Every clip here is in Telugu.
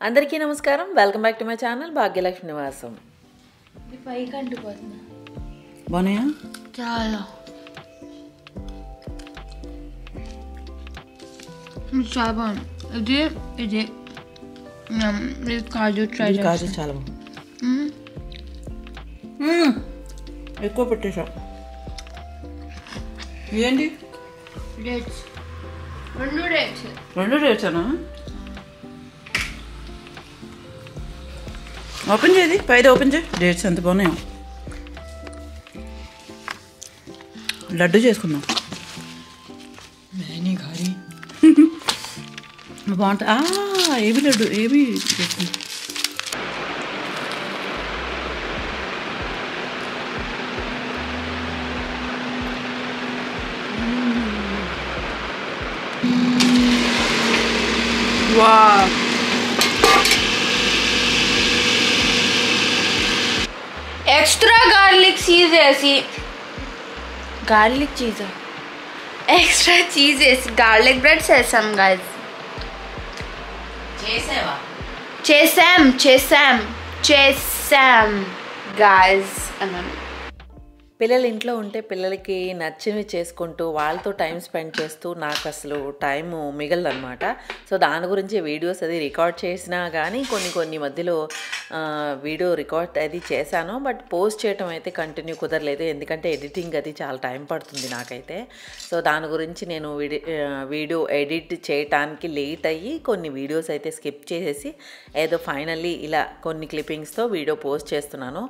అందరికీ నమస్కారం. Welcome back to my channel Bhagyalakshmi నివాసం. ఇది పైకి అంటుపోతుంది. బాగున్నాయా? చాలా చాలా బాగుంది. ఇది ఇది ఇది కాజు ట్రై కాజు చాలా బాగుంది. ఎక్కువ పెట్టేసా. ఏంటి డేట్స్ రెండు డేట్సానా? ఓపెన్ చేయది, పైది ఓపెన్ చేయి. డేట్స్ ఎంత బాగున్నాయో. లడ్డు చేసుకుందాం. బాగుంటుంది. ఏవి లడ్డు ఏవి చేసుకుందాం. एक्स्ट्रा गार्लिक चीज ऐसी गार्लिक चीज एक्स्ट्रा चीज ऐसी गार्लिक ब्रेड सेसम गाइस చేసాం గాయ్స్. పిల్లలు ఇంట్లో ఉంటే పిల్లలకి నచ్చినవి చేసుకుంటూ వాళ్ళతో టైం స్పెండ్ చేస్తూ నాకు అసలు టైం మిగలదనమాట. సో దాని గురించి వీడియోస్ అది రికార్డ్ చేసినా కానీ కొన్ని మధ్యలో వీడియో రికార్డ్ అది చేశాను. బట్ పోస్ట్ చేయటం అయితే కంటిన్యూ కుదరలేదు, ఎందుకంటే ఎడిటింగ్ అది చాలా టైం పడుతుంది నాకైతే. సో దాని గురించి నేను వీడియో ఎడిట్ చేయటానికి లేట్ అయ్యి కొన్ని వీడియోస్ అయితే స్కిప్ చేసేసి ఏదో ఫైనల్లీ ఇలా కొన్ని క్లిప్పింగ్స్తో వీడియో పోస్ట్ చేస్తున్నాను.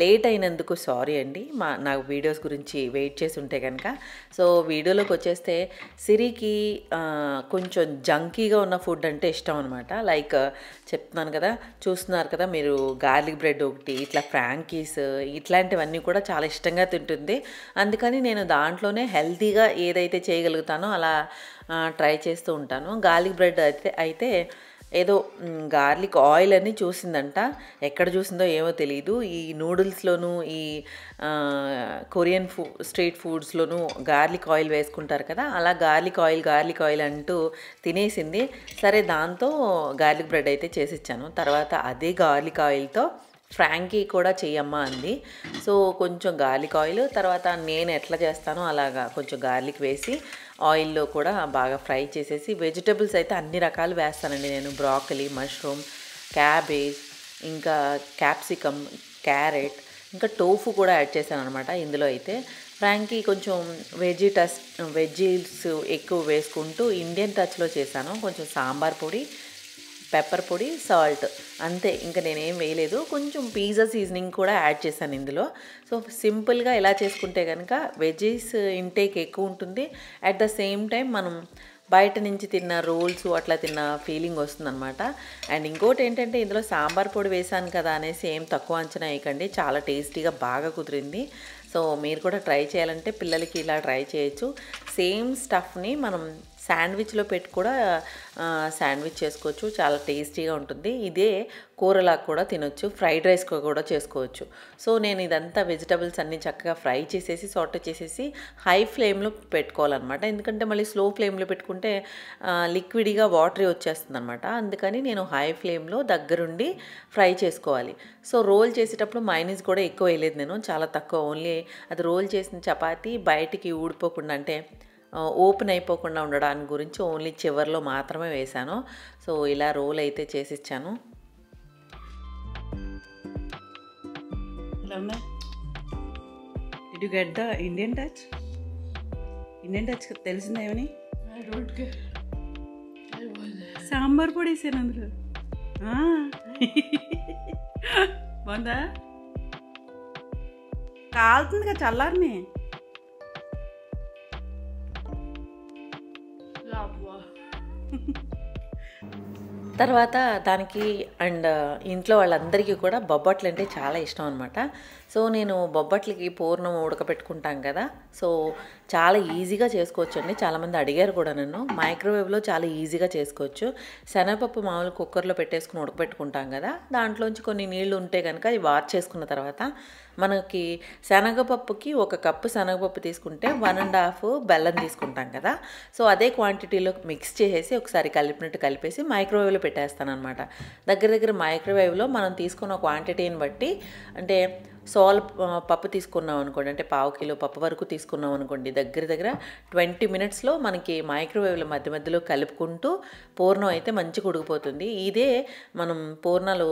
లేట్ అయినందుకు సారీ అండి, నాకు వీడియోస్ గురించి వెయిట్ చేసి ఉంటే కనుక. సో వీడియోలోకి వచ్చేస్తే సిరికి కొంచెం జంకీగా ఉన్న ఫుడ్ అంటే ఇష్టం అనమాట. లైక్ చెప్తున్నాను కదా, చూస్తున్నారు కదా మీరు, గార్లిక్ బ్రెడ్ ఒకటి, ఇట్లా ఫ్రాంకీస్, ఇట్లాంటివన్నీ కూడా చాలా ఇష్టంగా తింటుంది. అందుకని నేను దాంట్లోనే హెల్తీగా ఏదైతే చేయగలుగుతానో అలా ట్రై చేస్తూ ఉంటాను. గార్లిక్ బ్రెడ్ అయితే ఏదో గార్లిక్ ఆయిల్ అని చూసిందంట, ఎక్కడ చూసిందో ఏమో తెలియదు. ఈ నూడిల్స్లోనూ ఈ కొరియన్ స్ట్రీట్ ఫుడ్స్లోనూ గార్లిక్ ఆయిల్ వేసుకుంటారు కదా, అలా గార్లిక్ ఆయిల్ అంటూ తినేసింది. సరే దాంతో గార్లిక్ బ్రెడ్ అయితే చేసిచ్చాను. తర్వాత అదే గార్లిక్ ఆయిల్తో ఫ్రాంకీ కూడా చెయ్యమ్మా అంది. సో కొంచెం గార్లిక్ ఆయిల్, తర్వాత నేను ఎట్లా చేస్తానో అలాగా కొంచెం గార్లిక్ వేసి ఆయిల్లో కూడా బాగా ఫ్రై చేసేసి వెజిటబుల్స్ అయితే అన్ని రకాలు వేస్తానండి నేను. బ్రాకలీ, మష్రూమ్, క్యాబేజ్, ఇంకా క్యాప్సికమ్, క్యారెట్, ఇంకా టోఫు కూడా యాడ్ చేశాను అనమాట ఇందులో అయితే. ఫ్రాంకీ కొంచెం వెజ్జీస్ ఎక్కువ వేసుకుంటూ ఇండియన్ టచ్లో చేశాను. కొంచెం సాంబార్ పొడి, పెప్పర్ పొడి, సాల్ట్, అంతే. ఇంకా నేనేం వేయలేదు. కొంచెం పిజ్జా సీజనింగ్ కూడా యాడ్ చేశాను ఇందులో. సో సింపుల్గా ఎలా చేసుకుంటే కనుక వెజ్జీస్ ఇంటేక్ ఎక్కువ ఉంటుంది, అట్ ద సేమ్ టైం మనం బయట నుంచి తిన్న రోల్స్ అట్లా తిన్న ఫీలింగ్ వస్తుందన్నమాట. అండ్ ఇంకోటి ఏంటంటే ఇందులో సాంబార్ పొడి వేసాను కదా అనేసి ఏం తక్కువ అంచనా వేయకండి, చాలా టేస్టీగా బాగా కుదిరింది. సో మీరు కూడా ట్రై చేయాలంటే పిల్లలకి ఇలా ట్రై చేయొచ్చు. సేమ్ స్టఫ్ని మనం శాండ్విచ్లో పెట్టి కూడా శాండ్విచ్ చేసుకోవచ్చు, చాలా టేస్టీగా ఉంటుంది. ఇదే కూరలాగా కూడా తినొచ్చు, ఫ్రైడ్ రైస్ కూడా చేసుకోవచ్చు. సో నేను ఇదంతా వెజిటబుల్స్ అన్నీ చక్కగా ఫ్రై చేసేసి సాటే చేసేసి హై ఫ్లేమ్లో పెట్టుకోవాలన్నమాట. ఎందుకంటే మళ్ళీ స్లో ఫ్లేమ్లో పెట్టుకుంటే లిక్విడ్గా వాటరీ వచ్చేస్తుంది అనమాట. అందుకని నేను హై ఫ్లేమ్లో దగ్గరుండి ఫ్రై చేసుకోవాలి. సో రోల్ చేసేటప్పుడు మైనీస్ కూడా ఎక్కువ వేయలేదు నేను, చాలా తక్కువ. ఓన్లీ అది రోల్ చేసిన చపాతీ బయటికి ఊడిపోకుండా, అంటే ఓపెన్ అయిపోకుండా ఉండడానికి గురించి ఓన్లీ చివర్లో మాత్రమే వేశాను. సో ఇలా రోల్ అయితే చేసిచ్చాను. Did you get the Indian touch? Indian touch తెలిసిందా ఏమని? సాంబార్ పొడి వేసాను అందులో. బాగుందా? కాలుతుంది కదా చల్లారని. తర్వాత దానికి అండ్ ఇంట్లో వాళ్ళందరికీ కూడా బొబ్బట్లు అంటే చాలా ఇష్టం అనమాట. సో నేను బొబ్బట్లకి పూర్ణం ఉడకపెట్టుకుంటాం కదా, సో చాలా ఈజీగా చేసుకోవచ్చండి. చాలామంది అడిగారు కూడా నన్ను. మైక్రోవేవ్లో చాలా ఈజీగా చేసుకోవచ్చు. శనగపప్పు మామూలు కుక్కర్లో పెట్టేసుకుని ఉడకపెట్టుకుంటాం కదా, దాంట్లోంచి కొన్ని నీళ్లు ఉంటే కనుక అది వార్చేసుకున్న తర్వాత మనకి శనగపప్పుకి 1 కప్పు శనగపప్పు తీసుకుంటే 1.5 బెల్లం తీసుకుంటాం కదా, సో అదే క్వాంటిటీలో మిక్స్ చేసేసి ఒకసారి కలిపినట్టు కలిపేసి మైక్రోవేవ్లో పెట్టేస్తాను అనమాట. దగ్గర దగ్గర మైక్రోవేవ్లో మనం తీసుకున్న క్వాంటిటీని బట్టి, అంటే సోల్ పప్పు తీసుకున్నాం అనుకోండి, అంటే 1/2 కిలో పప్పు వరకు తీసుకున్నాం అనుకోండి, దగ్గర దగ్గర 20 మినిట్స్లో మనకి మైక్రోవేవ్లో మధ్య మధ్యలో కలుపుకుంటూ పూర్ణం అయితే మంచిగా ఉడికిపోతుంది. ఇదే మనం పూర్ణాలు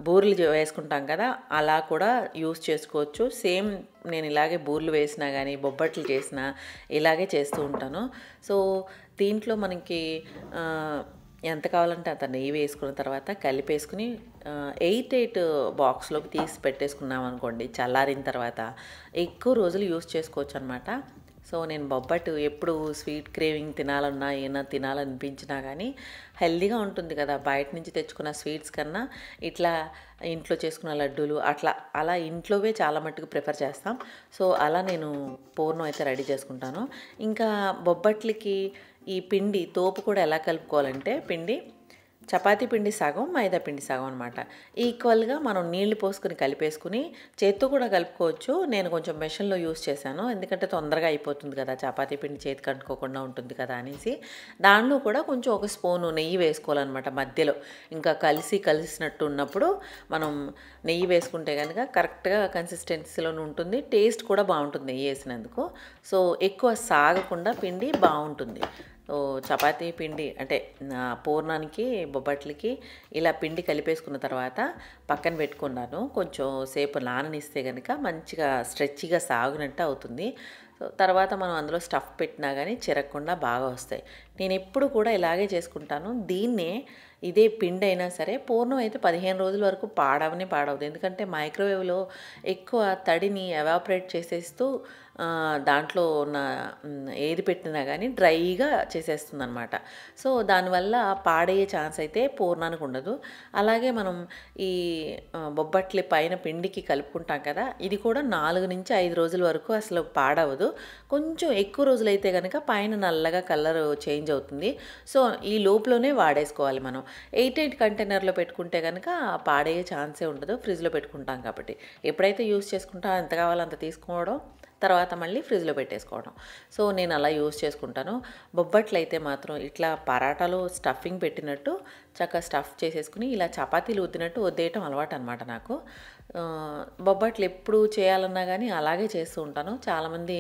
బూరెలు వేసుకుంటాం కదా, అలా కూడా యూస్ చేసుకోవచ్చు. సేమ్ నేను ఇలాగే బూరెలు వేసినా కానీ బొబ్బట్లు చేసినా ఇలాగే చేస్తూ ఉంటాను. సో దీంట్లో మనకి ఎంత కావాలంటే అంత నెయ్యి వేసుకున్న తర్వాత కలిపేసుకుని 8 బాక్స్లోకి తీసి పెట్టేసుకున్నాం అనుకోండి, చల్లారిన తర్వాత ఎక్కువ రోజులు యూస్ చేసుకోవచ్చు అనమాట. సో నేను బొబ్బట్టు ఎప్పుడు స్వీట్ క్రేవింగ్ తినాలన్నా ఏమైనా తినాలనిపించినా కానీ హెల్దీగా ఉంటుంది కదా, బయట నుంచి తెచ్చుకున్న స్వీట్స్ కన్నా ఇట్లా ఇంట్లో చేసుకున్న లడ్డూలు అలా ఇంట్లోవే చాలా మట్టుకు ప్రిఫర్ చేస్తాం. సో అలా నేను పూర్ణం అయితే రెడీ చేసుకుంటాను. ఇంకా బొబ్బట్లకి ఈ పిండి తోపు కూడా ఎలా కలుపుకోవాలంటే, పిండి చపాతీ పిండి సగం, మైదా పిండి సగం అనమాట. ఈక్వల్గా మనం నీళ్లు పోసుకుని కలిపేసుకుని చేత్తో కూడా కలుపుకోవచ్చు. నేను కొంచెం మెషిన్లో యూస్ చేశాను, ఎందుకంటే తొందరగా అయిపోతుంది కదా, చపాతీ పిండి చేతికి అంటుకోకుండా ఉంటుంది కదా అనేసి. దానిలో కూడా కొంచెం 1 స్పూను నెయ్యి వేసుకోవాలన్నమాట మధ్యలో. ఇంకా కలిసినట్టు ఉన్నప్పుడు మనం నెయ్యి వేసుకుంటే కనుక కరెక్ట్గా కన్సిస్టెన్సీలో ఉంటుంది, టేస్ట్ కూడా బాగుంటుంది నెయ్యి వేసినందుకు. సో ఎక్కువ సాగకుండా పిండి బాగుంటుంది. సో చపాతీ పిండి అంటే పూర్ణానికి బొబ్బట్లకి ఇలా పిండి కలిపేసుకున్న తర్వాత పక్కన పెట్టుకున్నాను. కొంచెం సేపు నాననిస్తే కనుక మంచిగా స్ట్రెచ్గా సాగునట్టు అవుతుంది. సో తర్వాత మనం అందులో స్టఫ్ పెట్టినా కానీ చిరగకుండా బాగా వస్తాయి. నేను ఎప్పుడు కూడా ఇలాగే చేసుకుంటాను. ఇదే పిండి అయినా సరే పూర్ణం అయితే 15 రోజుల వరకు పాడవదు. ఎందుకంటే మైక్రోవేవ్లో ఎక్కువ తడిని ఎవాపరేట్ చేసేస్తూ దాంట్లో ఉన్న ఏది పెట్టినా కానీ డ్రైగా చేసేస్తుంది అనమాట. సో దానివల్ల పాడయ్యే ఛాన్స్ అయితే పూర్ణానికి ఉండదు. అలాగే మనం ఈ బొబ్బట్ల పైన పిండికి కలుపుకుంటాం కదా, ఇది కూడా 4 నుంచి 5 రోజుల వరకు అసలు పాడవదు. కొంచెం ఎక్కువ రోజులు అయితే కనుక పైన నల్లగా కలర్ చేంజ్ అవుతుంది. సో ఈ లోపులోనే వాడేసుకోవాలి. మనం 8 కంటైనర్లో పెట్టుకుంటే కనుక పాడయ్యే ఛాన్సే ఉండదు, ఫ్రిడ్జ్లో పెట్టుకుంటాం కాబట్టి. ఎప్పుడైతే యూస్ చేసుకుంటాం ఎంత కావాలో అంత తీసుకోవడం, తర్వాత మళ్ళీ ఫ్రిడ్జ్లో పెట్టేసుకోవడం. సో నేను అలా యూస్ చేసుకుంటాను. బొబ్బట్లు అయితే మాత్రం ఇట్లా పరాటాలో స్టఫింగ్ పెట్టినట్టు చక్కగా స్టఫ్ చేసేసుకుని ఇలా చపాతీలు వద్దినట్టు వద్దేయటం అలవాటు అనమాట నాకు. బొబ్బట్లు ఎప్పుడు చేయాలన్నా కానీ అలాగే చేస్తూ ఉంటాను. చాలామంది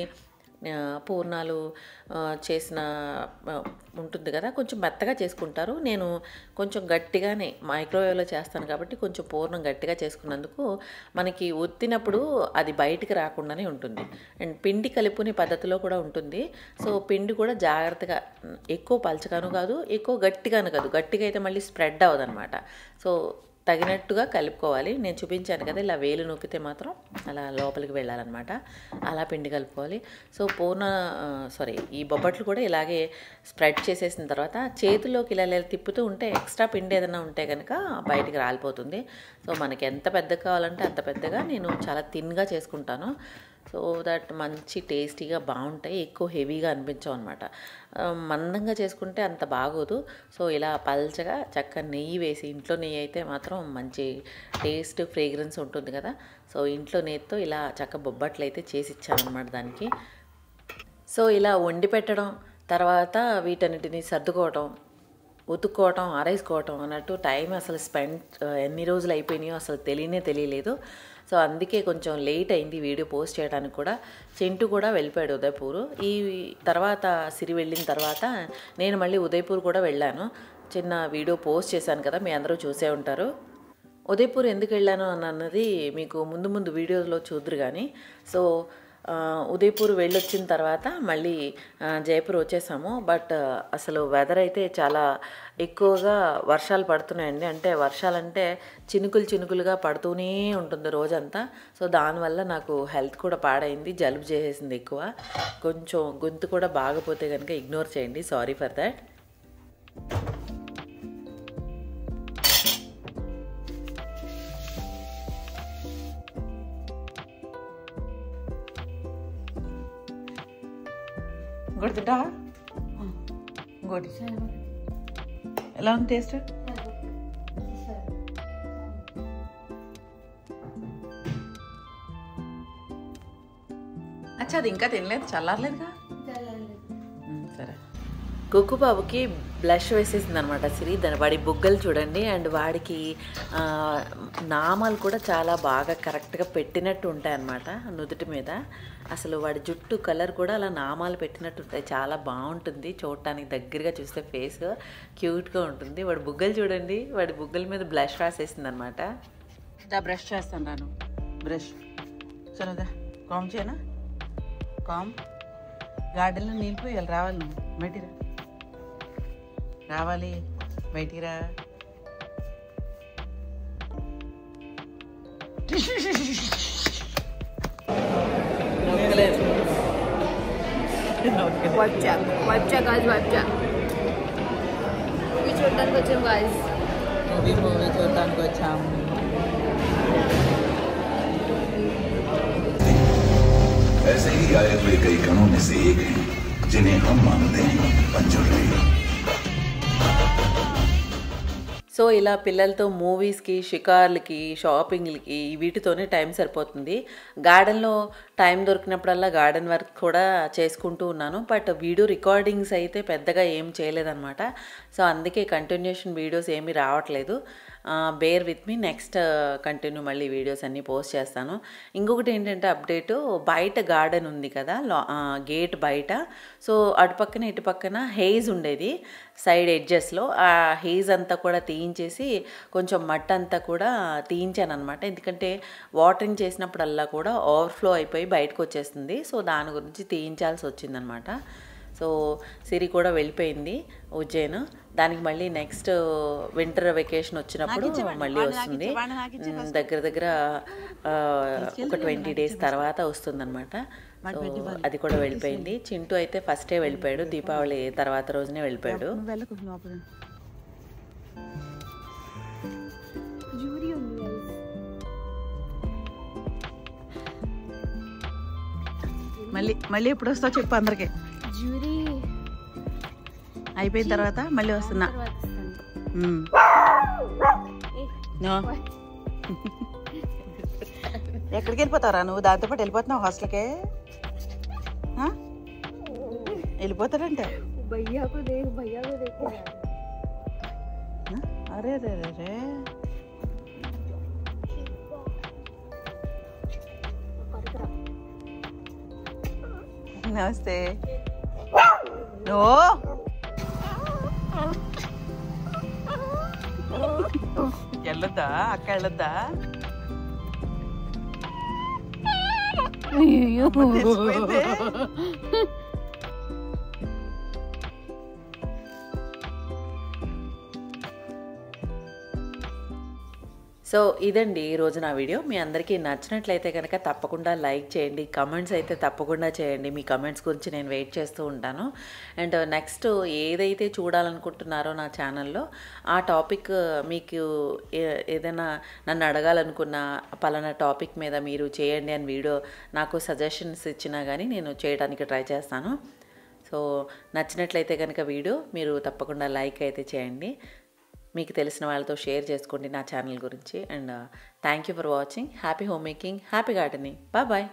పూర్ణాలు చేసిన ఉంటుంది కదా, కొంచెం మెత్తగా చేసుకుంటారు. నేను కొంచెం గట్టిగానే మైక్రోవేవ్లో చేస్తాను కాబట్టి కొంచెం పూర్ణం గట్టిగా చేసుకున్నందుకు మనకి ఒత్తినప్పుడు అది బయటికి రాకుండానే ఉంటుంది. అండ్ పిండి కలుపుకునే పద్ధతిలో కూడా ఉంటుంది. సో పిండి కూడా జాగ్రత్తగా, ఎక్కువ పలచగాను కాదు, ఎక్కువ గట్టిగాను కాదు. గట్టిగా అయితే మళ్ళీ స్ప్రెడ్ అవ్వదన్నమాట. సో తగినట్టుగా కలుపుకోవాలి. నేను చూపించాను కదా, ఇలా వేలు నొక్కితే మాత్రం అలా లోపలికి వెళ్ళాలన్నమాట. అలా పిండి కలుపుకోవాలి. సో ఈ బొబ్బట్లు కూడా ఇలాగే స్ప్రెడ్ చేసేసిన తర్వాత చేతిలోకి ఇలా తిప్పుతూ ఉంటే ఎక్స్ట్రా పిండి ఏదైనా ఉంటే కనుక బయటికి రాలిపోతుంది. సో మనకి ఎంత పెద్దగా కావాలంటే అంత పెద్దగా నేను చాలా థిన్గా చేసుకుంటాను. సో దట్ మంచి టేస్టీగా బాగుంటాయి, ఎక్కువ హెవీగా అనిపించవు అనమాట. మందంగా చేసుకుంటే అంత బాగోదు. సో ఇలా పల్చగా చక్కగా నెయ్యి వేసి, ఇంట్లో నెయ్యి అయితే మాత్రం మంచి టేస్ట్ ఫ్రేగ్రెన్స్ ఉంటుంది కదా. సో ఇంట్లో నెయ్యితో ఇలా చక్కగా బొబ్బట్లు అయితే చేసి ఇచ్చాను అనమాట దానికి. సో ఇలా వండి పెట్టడం, తర్వాత వీటన్నిటిని సర్దుకోవటం, ఉతుక్కోవటం, ఆరేసుకోవటం అన్నట్టు టైం అసలు ఎన్ని రోజులు అయిపోయినాయో అసలు తెలియలేదు. సో అందుకే కొంచెం లేట్ అయింది వీడియో పోస్ట్ చేయడానికి కూడా. చింటూ కూడా వెళ్ళిపోయాడు ఉదయపూర్. ఈ తర్వాత సిరి వెళ్ళిన తర్వాత నేను మళ్ళీ ఉదయపూర్ కూడా వెళ్ళాను. చిన్న వీడియో పోస్ట్ చేశాను కదా, మీ అందరూ చూసే ఉంటారు. ఉదయపూర్ ఎందుకు వెళ్ళాను అన్నది మీకు ముందు వీడియోలో చూద్దరు కానీ. సో ఉదయపూర్ వెళ్ళొచ్చిన తర్వాత మళ్ళీ జైపూర్ వచ్చేసాము. బట్ అసలు వెదర్ అయితే చాలా ఎక్కువగా వర్షాలు పడుతున్నాయండి. అంటే వర్షాలంటే చినుకులుగా పడుతూనే ఉంటుంది రోజంతా. సో దానివల్ల నాకు హెల్త్ కూడా పాడైంది, జలుబు చేసేసింది ఎక్కువ. కొంచెం గొంతు కూడా బాగపోతే కనుక ఇగ్నోర్ చేయండి, సారీ ఫర్ దాట్. ఇంకోటి తింటావా? ఇంకోటి ఎలా ఉంది టేస్ట్? అచ్చా అది ఇంకా తినలేదు, చల్లారలేదుగా. సరే, కుక్కు బాబుకి బ్లష్ వేసేసింది అనమాట సిరి. వాడి బుగ్గలు చూడండి. అండ్ వాడికి నామాలు కూడా చాలా బాగా కరెక్ట్గా పెట్టినట్టు ఉంటాయి అన్నమాట నుదుటి మీద. అసలు వాడి జుట్టు కలర్ కూడా అలా నామాలు పెట్టినట్టు ఉంటాయి. చాలా బాగుంటుంది చూడటానికి. దగ్గరగా చూస్తే ఫేస్ క్యూట్గా ఉంటుంది. వాడి బుగ్గలు చూడండి. వాడి బుగ్గల మీద బ్లష్ రాసేసింది అనమాట. బ్రష్ చేస్తాను రాను. బ్రష్ చలోదా కామ్ చేయనా? కామ్ గార్డెన్లో నీళ్ళు పోయాలి. రావాలి నువ్వు బయటికి రావాలి. బయటికి రా. మూవీ చూడటానికి వచ్చాము. ऐसे ही आए हुए कई गणों में से एक हैं जिन्हें हम मानते हैं पंचुर्ली। సో ఇలా పిల్లలతో మూవీస్కి, షికార్లకి, షాపింగ్లకి వీటితోనే టైం సరిపోతుంది. గార్డెన్లో టైం దొరికినప్పుడల్లా గార్డెన్ వర్క్ కూడా చేసుకుంటూ ఉన్నాను. బట్ వీడియో రికార్డింగ్స్ అయితే పెద్దగా ఏం చేయలేదన్నమాట. సో అందుకే కంటిన్యూషన్ వీడియోస్ ఏమీ రావట్లేదు. Bear with me. Next continue మళ్ళీ వీడియోస్ అన్నీ పోస్ట్ చేస్తాను. ఇంకొకటి ఏంటంటే అప్డేటు, బయట గార్డెన్ ఉంది కదా గేట్ బయట. సో అటుపక్కన ఇటుపక్కన హేజ్ ఉండేది సైడ్ ఎడ్జెస్లో. ఆ హేజ్ అంతా కూడా తీయించేసి కొంచెం మట్టి అంతా కూడా తీయించాను అనమాట. ఎందుకంటే వాటరింగ్ చేసినప్పుడల్లా కూడా ఓవర్ఫ్లో అయిపోయి బయటకు వచ్చేస్తుంది. సో దాని గురించి తీయించాల్సి వచ్చిందనమాట. సో సిరి కూడా వెళ్ళిపోయింది ఉజ్జయిన్. దానికి మళ్ళీ నెక్స్ట్ వింటర్ వెకేషన్ వచ్చినప్పుడు మళ్ళీ వస్తుంది. దగ్గర దగ్గర ఒక 20 days తర్వాత వస్తుందన్నమాట. సో అది కూడా వెళ్ళిపోయింది. చింటూ అయితే ఫస్టే వెళ్ళిపోయాడు. దీపావళి తర్వాత రోజునే వెళ్ళిపోయాడు. మళ్ళీ ఎప్పుడు వస్తావు చెప్పు అందరికి. అయిపోయిన తర్వాత మళ్ళీ వస్తున్నా. ఎక్కడికి వెళ్ళిపోతారా నువ్వు? దాంతోపాటు వెళ్ళిపోతున్నావు హాస్టల్కే? వెళ్ళిపోతాడంటే అరే రే రే. నమస్తే. వెళ్ళొద్దా అక్క? వెళ్ళొద్దా? సో ఇదండి ఈరోజు నా వీడియో. మీ అందరికీ నచ్చినట్లయితే కనుక తప్పకుండా లైక్ చేయండి. కమెంట్స్ అయితే తప్పకుండా చేయండి. మీ కమెంట్స్ గురించి నేను వెయిట్ చేస్తూ ఉంటాను. అండ్ నెక్స్ట్ ఏదైతే చూడాలనుకుంటున్నారో నా ఛానల్లో ఆ టాపిక్ మీకు ఏదైనా నన్ను అడగాలనుకున్న పలానా టాపిక్ మీద మీరు చేయండి అని వీడియో నాకు సజెషన్స్ ఇచ్చినా కానీ నేను చేయడానికి ట్రై చేస్తాను. సో నచ్చినట్లయితే కనుక వీడియో మీరు తప్పకుండా లైక్ అయితే చేయండి. మీకు తెలిసిన వాళ్ళతో షేర్ చేసుకోండి నా ఛానల్ గురించి. And thank you for watching. Happy home making, happy gardening. Bye bye.